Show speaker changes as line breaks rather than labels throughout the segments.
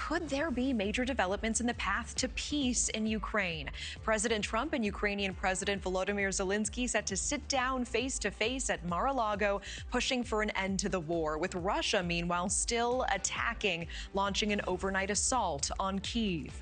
could there be major developments in the path to peace in Ukraine? President Trump and Ukrainian President Volodymyr Zelenskyy set to sit down face-to-face at Mar-a-Lago, pushing for an end to the war, with Russia, meanwhile, still attacking, launching an overnight assault on Kyiv.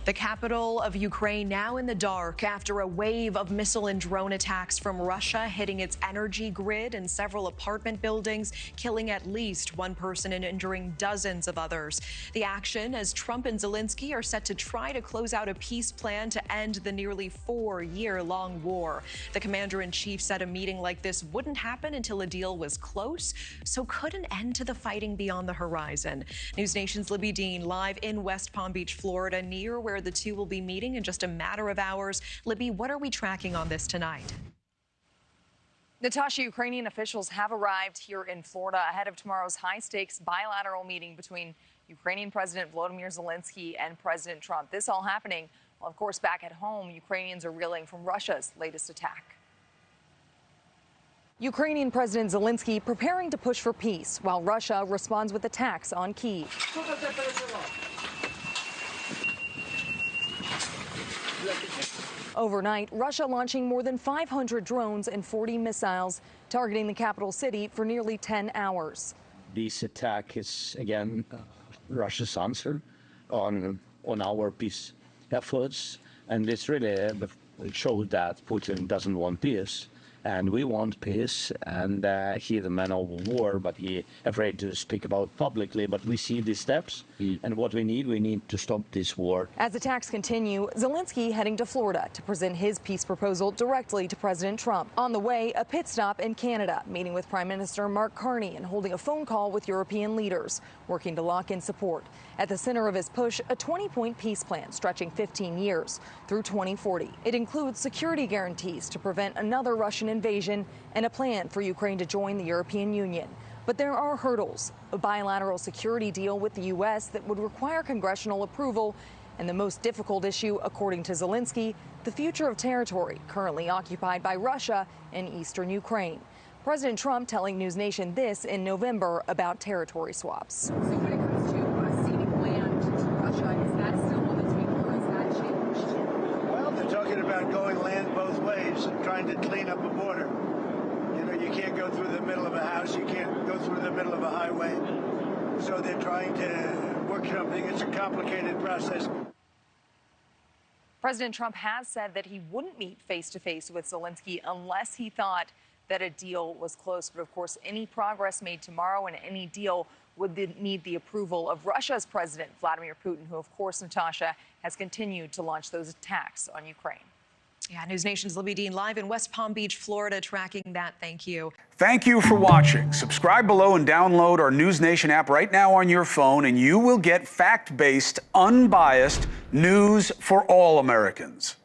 The capital of Ukraine now in the dark after a wave of missile and drone attacks from Russia hitting its energy grid and several apartment buildings, killing at least one person and injuring dozens of others. The action as Trump and Zelenskyy are set to try to close out a peace plan to end the nearly 4-year-long war. The commander-in-chief said a meeting like this wouldn't happen until a deal was close. So could an end to the fighting be on the horizon? NewsNation's Libby Dean live in West Palm Beach, Florida, near where the two will be meeting in just a matter of hours. Libby, what are we tracking on this tonight?
Natasha, Ukrainian officials have arrived here in Florida ahead of tomorrow's high-stakes bilateral meeting between Ukrainian President Volodymyr Zelenskyy and President Trump. This all happening while, of course, back at home, Ukrainians are reeling from Russia's latest attack. Ukrainian President Zelenskyy preparing to push for peace while Russia responds with attacks on Kyiv. Overnight, Russia launching more than 500 drones and 40 missiles, targeting the capital city for nearly 10 hours.
This attack is, again, Russia's answer on our peace efforts. And it's really it shows that Putin doesn't want peace. And we want peace, and he's a man of war, but he's afraid to speak about publicly. But we see these steps, and what we need to stop this war.
As attacks continue, Zelenskyy heading to Florida to present his peace proposal directly to President Trump. On the way, a pit stop in Canada, meeting with Prime Minister Mark Carney and holding a phone call with European leaders, working to lock in support. At the center of his push, a 20-point peace plan stretching 15 years through 2040. It includes security guarantees to prevent another Russian invasion and a plan for Ukraine to join the European Union. But there are hurdles. A bilateral security deal with the U.S. that would require congressional approval. And the most difficult issue, according to Zelenskyy, the future of territory currently occupied by Russia in eastern Ukraine. President Trump telling NewsNation this in November about territory swaps.
So when it comes to ceding land to Russia, is that still on the table, or has that changed?
Well, they're talking about going land both ways and trying to clean up a border. You know, you can't go through the middle of a house, you can't go through the middle of a highway. So they're trying to work something. It's a complicated process.
President Trump has said that he wouldn't meet face-to-face with Zelenskyy unless he thought that a deal was close. But of course, any progress made tomorrow and any deal would need the approval of Russia's President Vladimir Putin, who, of course, Natasha, has continued to launch those attacks on Ukraine.
Yeah, NewsNation's Libby Dean live in West Palm Beach, Florida, tracking that. Thank you.
Thank you for watching. Subscribe below and download our NewsNation app right now on your phone, and you will get fact-based, unbiased news for all Americans.